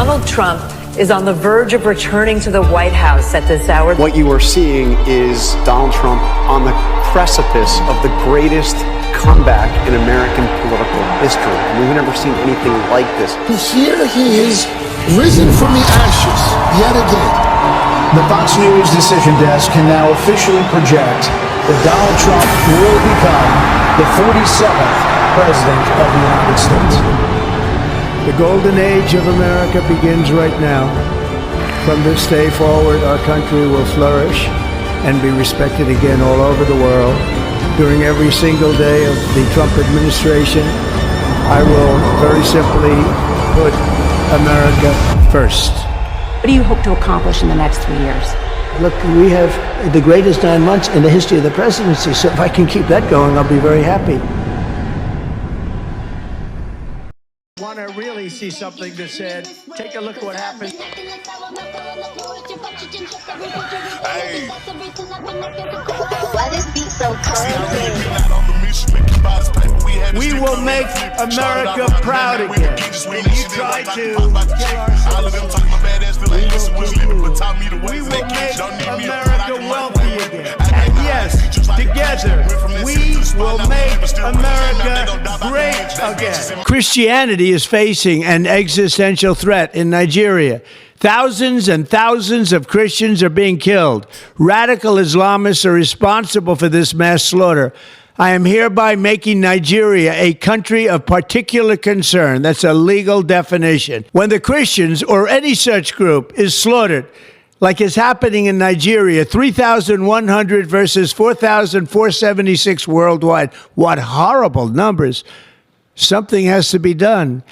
Donald Trump is on the verge of returning to the White House at this hour. What you are seeing is Donald Trump on the precipice of the greatest comeback in American political history. We've never seen anything like this. Here he is, risen from the ashes, yet again. The Fox News decision desk can now officially project that Donald Trump will become the 47th President of the United States. The golden age of America begins right now. From this day forward, our country will flourish and be respected again all over the world. During every single day of the Trump administration, I will very simply put America first. What do you hope to accomplish in the next 3 years? Look, we have the greatest 9 months in the history of the presidency, so if I can keep that going, I'll be very happy. Want to really see something that said, take a look at what happened. Hey. Why this beat so cold? We will make America proud again. And you try to kill ourselves. We will make America wealthy again. And yes, together, we will make America great again. Christianity is facing an existential threat in Nigeria. Thousands and thousands of Christians are being killed. Radical Islamists are responsible for this mass slaughter. I am hereby making Nigeria a country of particular concern. That's a legal definition. When the Christians or any such group is slaughtered, like is happening in Nigeria, 3,100 versus 4,476 worldwide. What horrible numbers. Something has to be done.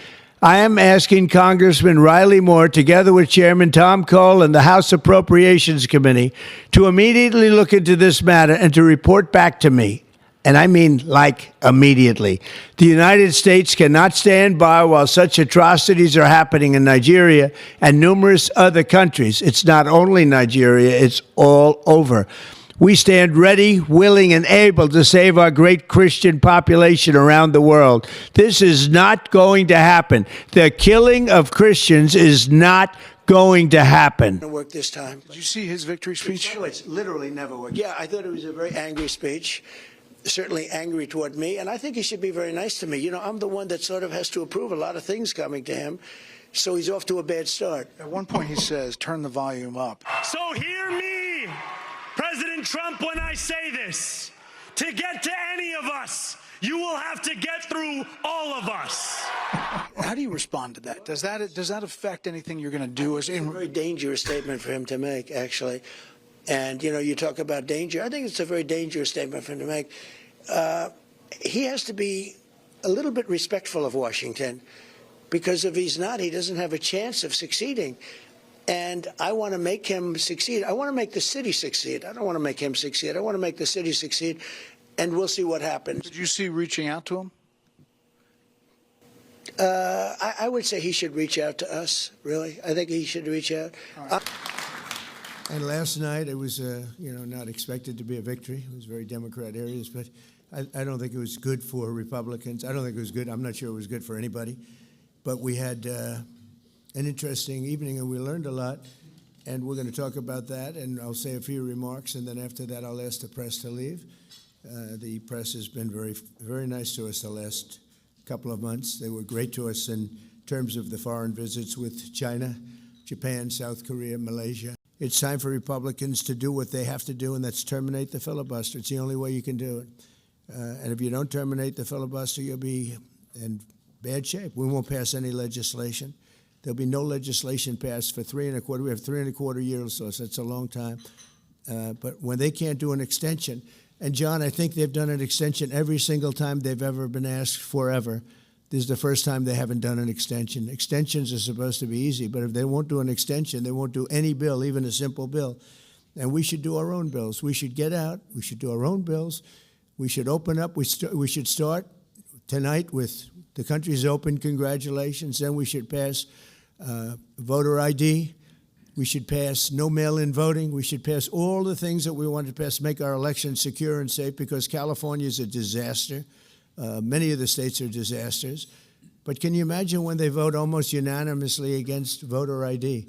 I am asking Congressman Riley Moore, together with Chairman Tom Cole and the House Appropriations Committee, to immediately look into this matter and to report back to me. And I mean, like, immediately. The United States cannot stand by while such atrocities are happening in Nigeria and numerous other countries. It's not only Nigeria, it's all over. We stand ready, willing, and able to save our great Christian population around the world. This is not going to happen. The killing of Christians is not going to happen. It'll work this time. Did you see his victory speech? It's literally never worked. Yeah, I thought it was a very angry speech. Certainly angry toward me, and I think he should be very nice to me. You know, I'm the one that sort of has to approve a lot of things coming to him, so he's off to a bad start. At one point he says, turn the volume up. So hear me, President Trump, when I say this. To get to any of us, you will have to get through all of us. How do you respond to that? Does that affect anything you're going to do? It's a very dangerous statement for him to make, actually. And, you know, you talk about danger. I think it's a very dangerous statement for him to make. He has to be a little bit respectful of Washington, because if he's not, he doesn't have a chance of succeeding. And I want to make him succeed. I want to make the city succeed. I don't want to make him succeed. I want to make the city succeed, and we'll see what happens. Did you see reaching out to him? I would say he should reach out to us, really. I think he should reach out. And last night, it was, not expected to be a victory. It was very Democrat areas, but I don't think it was good for Republicans. I don't think it was good. I'm not sure it was good for anybody. But we had an interesting evening, and we learned a lot. And we're going to talk about that, and I'll say a few remarks, and then after that, I'll ask the press to leave. The press has been very, very nice to us the last couple of months. They were great to us in terms of the foreign visits with China, Japan, South Korea, Malaysia. It's time for Republicans to do what they have to do, and that's terminate the filibuster. It's the only way you can do it. And if you don't terminate the filibuster, you'll be in bad shape. We won't pass any legislation. There'll be no legislation passed for 3.25. We have 3.25 years, so that's a long time. But when they can't do an extension, and John, I think they've done an extension every single time they've ever been asked forever. This is the first time they haven't done an extension. Extensions are supposed to be easy, but if they won't do an extension, they won't do any bill, even a simple bill. And we should do our own bills. We should get out. We should do our own bills. We should open up. We should start tonight with the country's open. Congratulations. Then we should pass voter ID. We should pass no mail-in voting. We should pass all the things that we want to pass, make our elections secure and safe, because California is a disaster. Many of the states are disasters. But can you imagine when they vote almost unanimously against voter ID?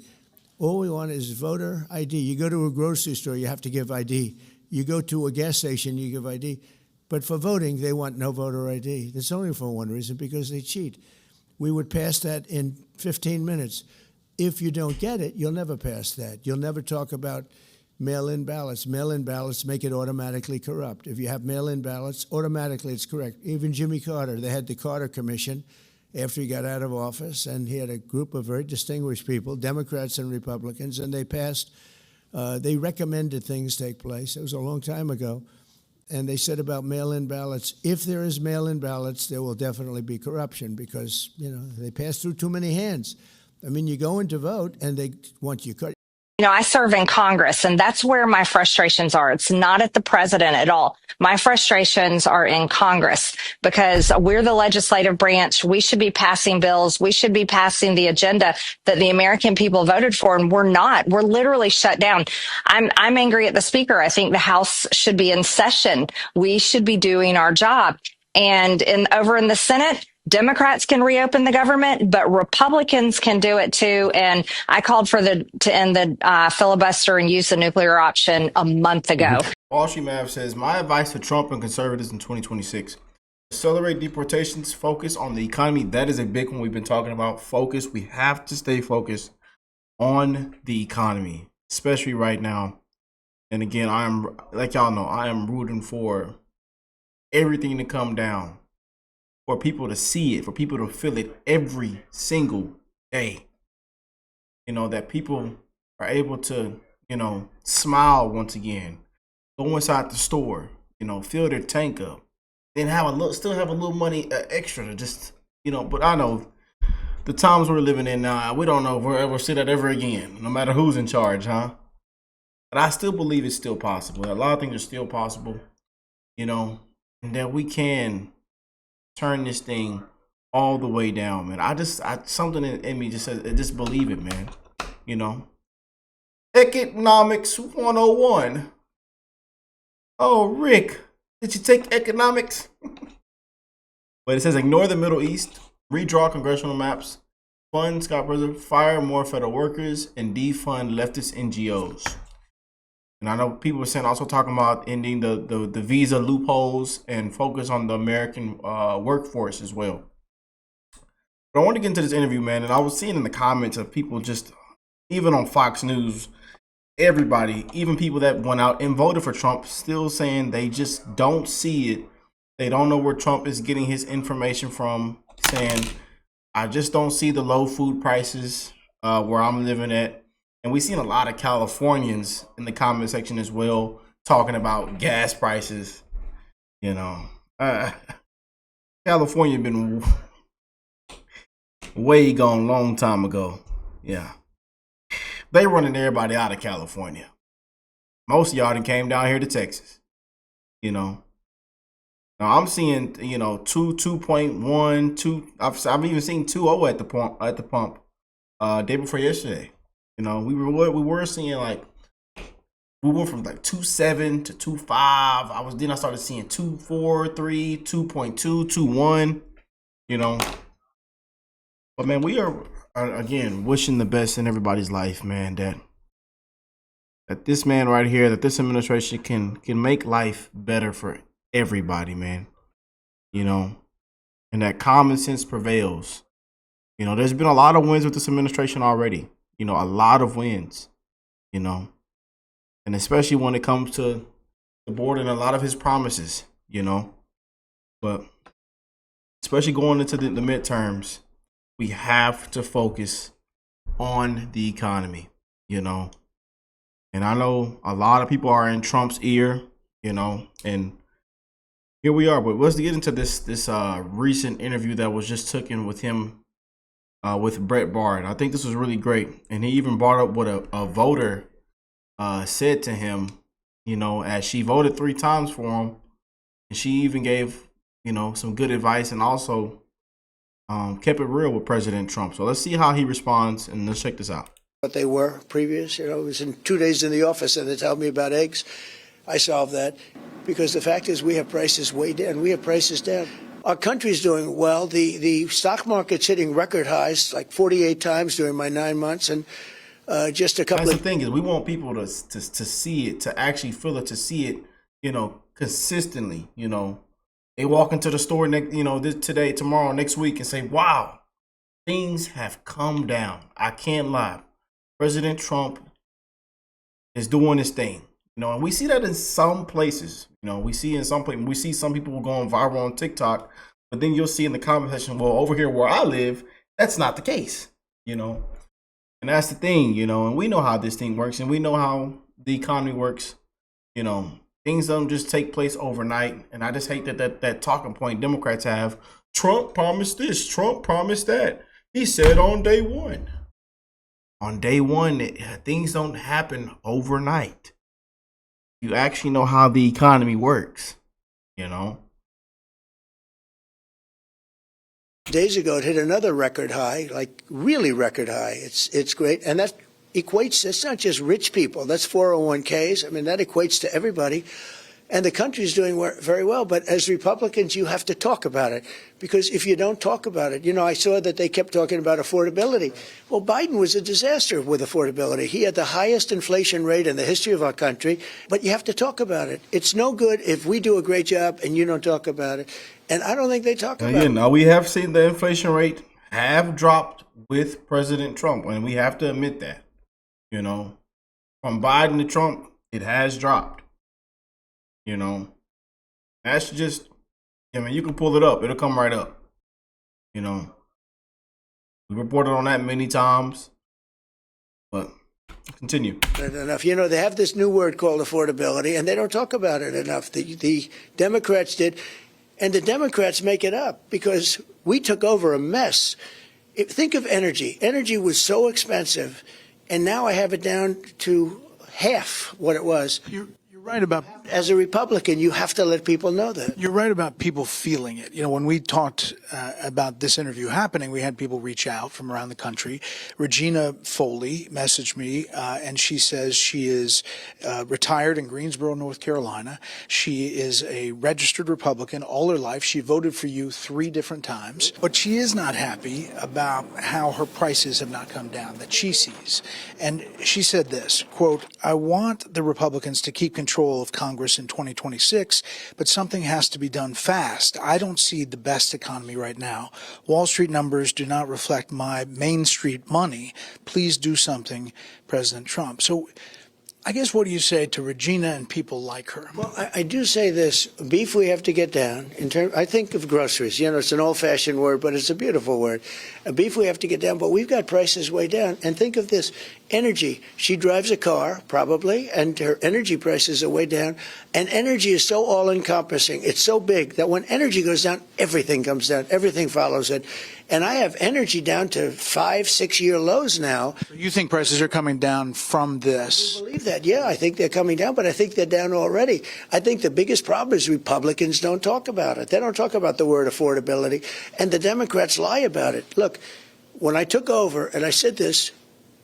All we want is voter ID. You go to a grocery store, you have to give ID. You go to a gas station, you give ID. But for voting, they want no voter ID. That's only for one reason, because they cheat. We would pass that in 15 minutes. If you don't get it, you'll never pass that. You'll never talk about mail-in ballots. Mail-in ballots make it automatically corrupt. If you have mail-in ballots, automatically it's correct. Even Jimmy Carter, they had the Carter Commission after he got out of office, and he had a group of very distinguished people, Democrats and Republicans, and they passed, they recommended things take place. It was a long time ago. And they said about mail-in ballots, if there is mail-in ballots, there will definitely be corruption because, you know, they pass through too many hands. I mean, you go in to vote and they want you cut. You know, I serve in Congress, and that's where my frustrations are. It's not at the president at all. My frustrations are in Congress because we're the legislative branch. We should be passing bills. We should be passing the agenda that the American people voted for, and we're not. We're literally shut down. I'm angry at the speaker. I think the House should be in session. We should be doing our job. And over in the Senate, Democrats can reopen the government, but Republicans can do it too. And I called to end the filibuster and use the nuclear option a month ago. Wall Street Mav says, my advice to Trump and conservatives in 2026. Accelerate deportations, focus on the economy. That is a big one we've been talking about. Focus. We have to stay focused on the economy, especially right now. And again, like y'all know, I am rooting for everything to come down. For people to see it, for people to feel it every single day. You know, that people are able to, you know, smile once again, go inside the store, you know, fill their tank up, then still have a little money extra to just, you know, but I know the times we're living in now, we don't know if we'll ever see that ever again, no matter who's in charge, huh? But I still believe it's still possible. A lot of things are still possible, you know, and that we can turn this thing all the way down, man. Something in me just says, just believe it, man. You know, economics 101. Oh, Rick, did you take economics? But it says ignore the Middle East, redraw congressional maps, fund Scott President, fire more federal workers, and defund leftist NGOs. And I know people were saying, also talking about ending the visa loopholes and focus on the American workforce as well. But I want to get into this interview, man. And I was seeing in the comments of people just, even on Fox News, everybody, even people that went out and voted for Trump, still saying they just don't see it. They don't know where Trump is getting his information from, saying, I just don't see the low food prices where I'm living at. And we've seen a lot of Californians in the comment section as well talking about gas prices. You know, California been way gone long time ago. Yeah. They running everybody out of California. Most of y'all done came down here to Texas. You know. Now I'm seeing, you know, 2.1, 2. I've even seen 2.0 at the pump day before yesterday. You know, we were seeing like, we went from like 2.7 to 2.5. Then I started seeing 2.4, 3, 2.2, 2.1. You know, but man, we are again wishing the best in everybody's life, man. That this man right here, that this administration can make life better for everybody, man. You know, and that common sense prevails. You know, there's been a lot of wins with this administration already. You know, a lot of wins, you know, and especially when it comes to the board and a lot of his promises, you know, but especially going into the midterms, we have to focus on the economy, you know, and I know a lot of people are in Trump's ear, you know, and here we are. But let's get into this recent interview that was just taken with him. With Brett Bard. I think this was really great. And he even brought up what a voter said to him, you know, as she voted 3 times for him. And she even gave, you know, some good advice and also kept it real with President Trump. So let's see how he responds, and let's check this out. What they were previous, you know, it was in 2 days in the office and they tell me about eggs. I solved that because the fact is we have prices way down. We have prices down. Our country's doing well. The stock market's hitting record highs, like 48 times during my 9 months, and just a couple. That's the thing is, we want people to see it, to actually feel it, to see it, consistently. They walk into the store today, tomorrow, next week, and say, "Wow, things have come down." I can't lie. President Trump is doing his thing, and we see that in some places. We see some people going viral on TikTok, but then you'll see in the comment section, well, over here where I live, that's not the case, and that's the thing, and we know how this thing works, and we know how the economy works. Things don't just take place overnight, and I just hate that talking point Democrats have. Trump promised this, Trump promised that. He said on day one. On day one, things don't happen overnight. You actually know how the economy works, Days ago, it hit another record high, like really record high. It's great, and that equates. It's not just rich people. That's 401ks. I mean, that equates to everybody. And the country's doing very well. But as Republicans, you have to talk about it, because if you don't talk about it, I saw that they kept talking about affordability. Well, Biden was a disaster with affordability. He had the highest inflation rate in the history of our country. But you have to talk about it. It's no good if we do a great job and you don't talk about it. And I don't think they talk about it. Now we have seen the inflation rate have dropped with President Trump, and we have to admit that. From Biden to Trump, it has dropped. That's just, you can pull it up. It'll come right up. We reported on that many times, but continue. Enough. They have this new word called affordability, and they don't talk about it enough. The Democrats did, and the Democrats make it up because we took over a mess. Think of energy. Energy was so expensive, and now I have it down to half what it was. You're right about. As a Republican, you have to let people know that. You're right about people feeling it. When we talked about this interview happening, we had people reach out from around the country. Regina Foley messaged me, and she says she is retired in Greensboro, North Carolina. She is a registered Republican all her life. She voted for you 3 different times, but she is not happy about how her prices have not come down that she sees. And she said this, quote, "I want the Republicans to keep control of Congress in 2026, but something has to be done fast. I don't see the best economy right now. Wall Street numbers do not reflect my Main Street money. Please do something, President Trump." So I guess, what do you say to Regina and people like her? Well, I do say this. Beef we have to get down. I think of groceries. It's an old-fashioned word, but it's a beautiful word. Beef we have to get down, but we've got prices way down. And think of this. Energy. She drives a car, probably, and her energy prices are way down. And energy is so all-encompassing. It's so big that when energy goes down, everything comes down. Everything follows it. And I have energy down to 5-6-year lows now. You think prices are coming down from this? I believe that. Yeah, I think they're coming down, but I think they're down already. I think the biggest problem is Republicans don't talk about it. They don't talk about the word affordability, and the Democrats lie about it. Look, when I took over, and I said this,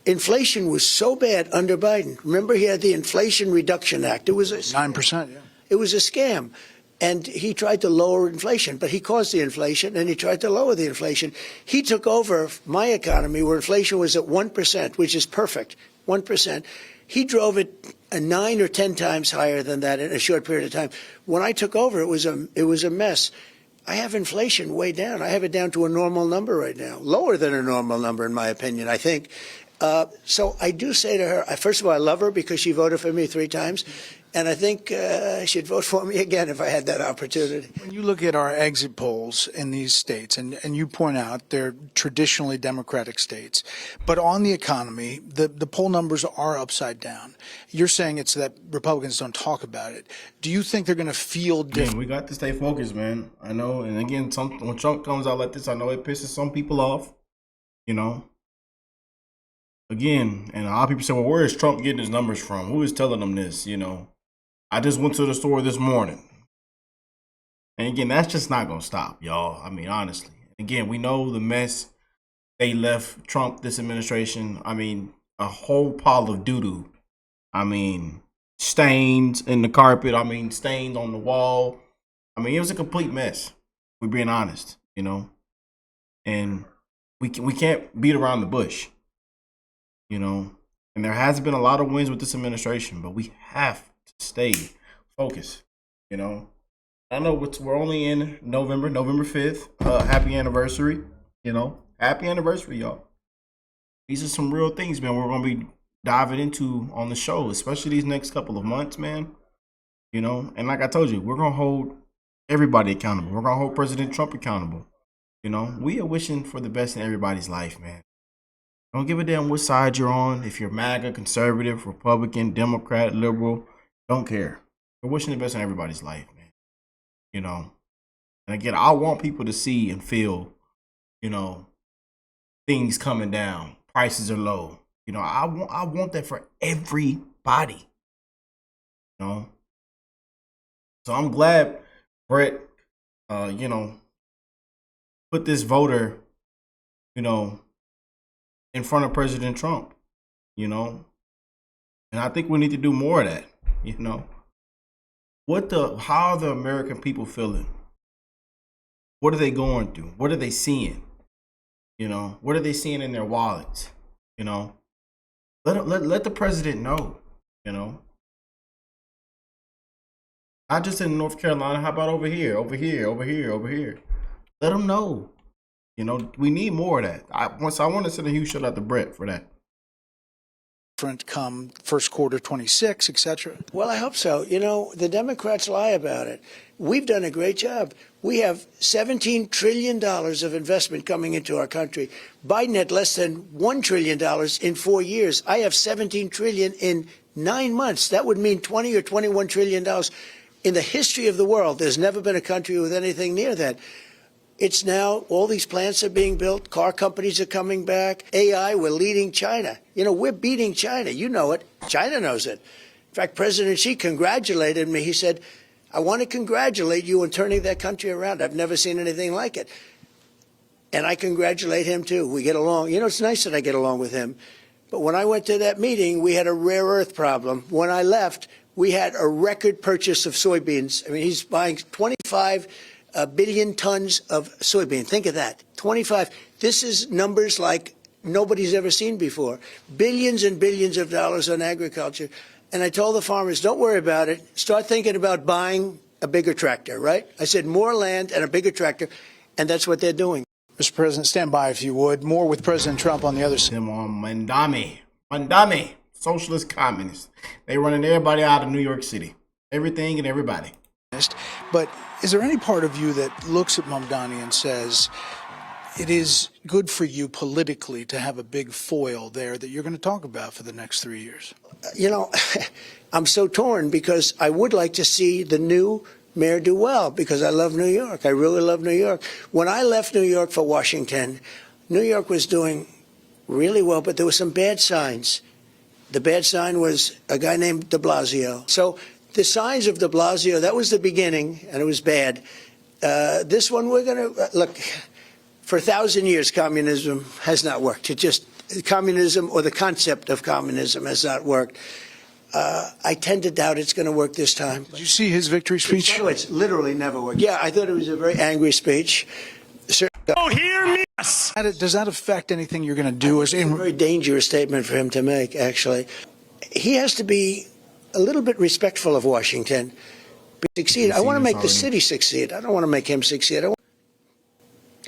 inflation was so bad under Biden. Remember, he had the Inflation Reduction Act. It was 9%. Yeah. It was a scam. And he tried to lower inflation, but he caused the inflation, and he tried to lower the inflation. He took over my economy where inflation was at 1%, which is perfect, 1%. He drove it 9 or 10 times higher than that in a short period of time. When I took over, it was a mess. I have inflation way down. I have it down to a normal number right now, lower than a normal number, in my opinion, I think. So I do say to her, first of all, I love her because she voted for me 3 times. And I think she'd vote for me again if I had that opportunity. When you look at our exit polls in these states, and you point out they're traditionally Democratic states, but on the economy, the poll numbers are upside down. You're saying it's that Republicans don't talk about it. Do you think they're going to feel different? We got to stay focused, man. I know. And again, when Trump comes out like this, I know it pisses some people off, Again, and a lot of people say, well, where is Trump getting his numbers from? Who is telling them this, I just went to the store this morning. And again, that's just not going to stop, y'all. I mean, honestly. Again, we know the mess they left Trump, this administration. I mean, a whole pile of doo-doo. I mean, stains in the carpet. I mean, stains on the wall. I mean, it was a complete mess. We're being honest, you know, and we can't beat around the bush, you know. And there has been a lot of wins with this administration, but we have to stay focused, you know. I know we're only in November 5th. Happy anniversary, you know. Happy anniversary, y'all. These are some real things, man, we're going to be diving into on the show, especially these next couple of months, man. You know, and like I told you, we're going to hold everybody accountable. We're going to hold President Trump accountable. You know, we are wishing for the best in everybody's life, man. Don't give a damn what side you're on. If you're MAGA, conservative, Republican, Democrat, liberal, don't care. We're wishing the best in everybody's life, man. You know, and again, I want people to see and feel, you know, things coming down. Prices are low. You know, I want that for everybody. You know, so I'm glad Brett, you know, put this voter, you know, in front of President Trump. You know, and I think we need to do more of that. You know, how are the American people feeling? What are they going through? What are they seeing? You know, what are they seeing in their wallets? You know, let the president know, you know. Not just in North Carolina. How about over here? Let them know. You know, we need more of that. I want to send a huge shout out to Brett for that. Come first quarter 26, etc. Well, I hope so. You know, the Democrats lie about it. We've done a great job. We have $17 trillion of investment coming into our country. Biden had less than $1 trillion in 4 years. I have $17 trillion in 9 months. That would mean $20 or $21 trillion. In the history of the world, there's never been a country with anything near that. It's now, all these plants are being built. Car companies are coming back. AI, we're leading China. You know, we're beating China. You know it. China knows it. In fact, President Xi congratulated me. He said, I want to congratulate you on turning that country around. I've never seen anything like it. And I congratulate him, too. We get along. You know, it's nice that I get along with him. But when I went to that meeting, we had a rare earth problem. When I left, we had a record purchase of soybeans. I mean, he's buying 25 billion tons of soybean. Think of that. 25. This is numbers like nobody's ever seen before. Billions and billions of dollars on agriculture. And I told the farmers, don't worry about it. Start thinking about buying a bigger tractor, right? I said more land and a bigger tractor. And that's what they're doing. Mr. President, stand by if you would. More with President Trump on the other side. Mandami, socialist communists. They running everybody out of New York City. Everything and everybody. But is there any part of you that looks at Mamdani and says, it is good for you politically to have a big foil there that you're going to talk about for the next 3 years? You know, I'm so torn because I would like to see the new mayor do well because I love New York. I really love New York. When I left New York for Washington, New York was doing really well, but there were some bad signs. The bad sign was a guy named de Blasio. So the signs of de Blasio, that was the beginning, and it was bad. This one, we're going to look. For 1,000 years, communism has not worked. It just, communism or the concept of communism has not worked. I tend to doubt it's going to work this time. Did you see his victory speech? It's literally never worked. Yeah, I thought it was a very angry speech. Oh, hear me! Does that affect anything you're going to do? It's a very dangerous statement for him to make, actually. He has to be a little bit respectful of Washington. Succeed. I want to make the city succeed. I don't want to make him succeed.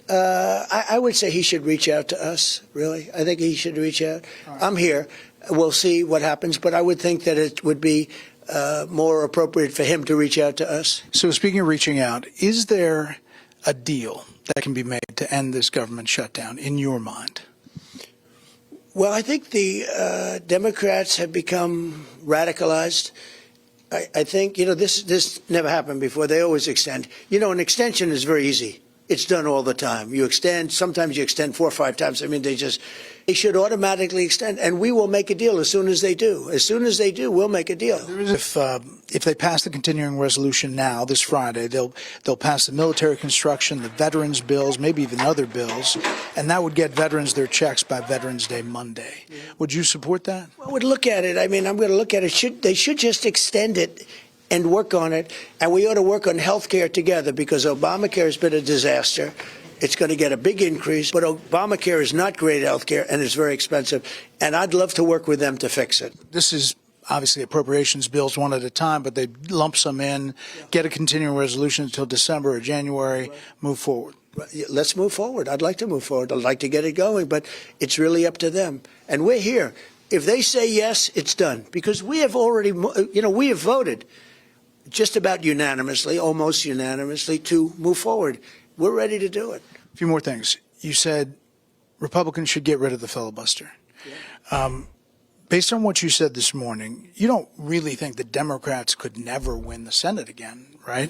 I would say he should reach out to us, really. I think he should reach out. Right. I'm here. We'll see what happens, but I would think that it would be more appropriate for him to reach out to us. So speaking of reaching out, is there a deal that can be made to end this government shutdown in your mind? Well, I think the Democrats have become radicalized. I think, you know, this never happened before. They always extend. You know, an extension is very easy. It's done all the time. You extend, sometimes you extend 4 or 5 times. I mean, they should automatically extend, and we will make a deal as soon as they do. As soon as they do, we'll make a deal. If they pass the continuing resolution now, this Friday, they'll pass the military construction, the veterans bills, maybe even other bills, and that would get veterans their checks by Veterans Day Monday. Would you support that? Well, I would look at it. I mean, I'm going to look at it. They should just extend it and work on it. And we ought to work on health care together, because Obamacare has been a disaster. It's going to get a big increase, but Obamacare is not great health care, and it's very expensive. And I'd love to work with them to fix it. This is obviously appropriations bills one at a time, but they lump some in, get a continuing resolution until December or January, move forward. Let's move forward. I'd like to move forward. I'd like to get it going, but it's really up to them. And we're here. If they say yes, it's done, because we have already, we have voted just about unanimously, almost unanimously, to move forward. We're ready to do it. A few more things. You said Republicans should get rid of the filibuster. Yeah. Based on what you said this morning, you don't really think the Democrats could never win the Senate again, right?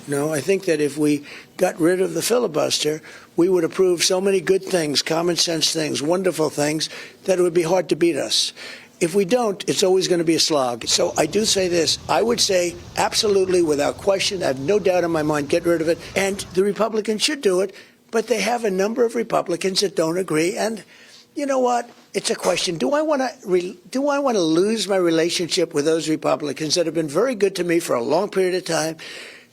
No, I think that if we got rid of the filibuster, we would approve so many good things, common sense things, wonderful things, that it would be hard to beat us. If we don't, it's always going to be a slog. So I do say this. I would say absolutely, without question, I have no doubt in my mind, get rid of it. And the Republicans should do it. But they have a number of Republicans that don't agree. And you know what? It's a question. Do I want to lose my relationship with those Republicans that have been very good to me for a long period of time,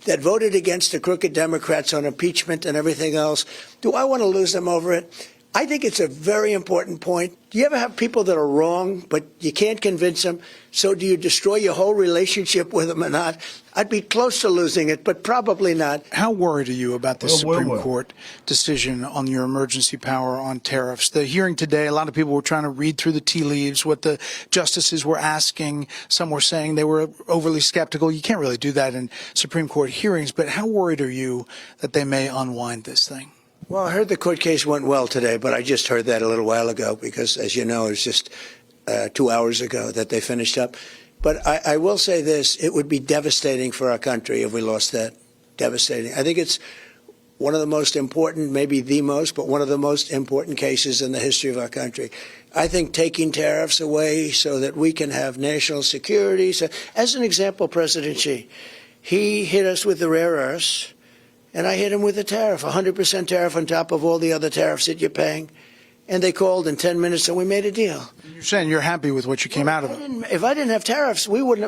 that voted against the crooked Democrats on impeachment and everything else? Do I want to lose them over it? I think it's a very important point. Do you ever have people that are wrong, but you can't convince them? So do you destroy your whole relationship with them or not? I'd be close to losing it, but probably not. How worried are you about this Supreme Court decision on your emergency power on tariffs? The hearing today, a lot of people were trying to read through the tea leaves, what the justices were asking. Some were saying they were overly skeptical. You can't really do that in Supreme Court hearings, but how worried are you that they may unwind this thing? Well, I heard the court case went well today, but I just heard that a little while ago because, as you know, it was just 2 hours ago that they finished up. But I will say this, it would be devastating for our country if we lost that. Devastating. I think it's one of the most important, maybe the most, but one of the most important cases in the history of our country. I think taking tariffs away so that we can have national security. So, as an example, President Xi, he hit us with the rare earths. And I hit him with a tariff, 100% tariff on top of all the other tariffs that you're paying. And they called in 10 minutes and we made a deal. You're saying you're happy with what you came out of it. If I didn't have tariffs, we would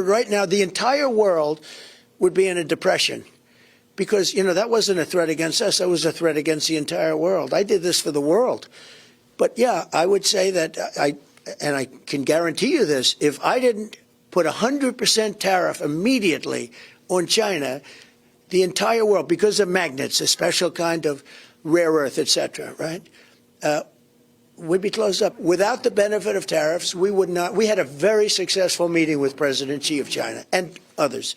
right now, the entire world would be in a depression. Because, that wasn't a threat against us. That was a threat against the entire world. I did this for the world. But yeah, I would say that and I can guarantee you this, if I didn't put 100% tariff immediately on China, the entire world, because of magnets, a special kind of rare earth, etc., right, would be closed up. Without the benefit of tariffs, we would not. We had a very successful meeting with President Xi of China and others.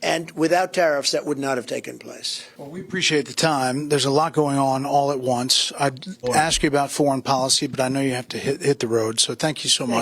And without tariffs, that would not have taken place. Well, we appreciate the time. There's a lot going on all at once. I'd ask you about foreign policy, but I know you have to hit the road. So thank you so much.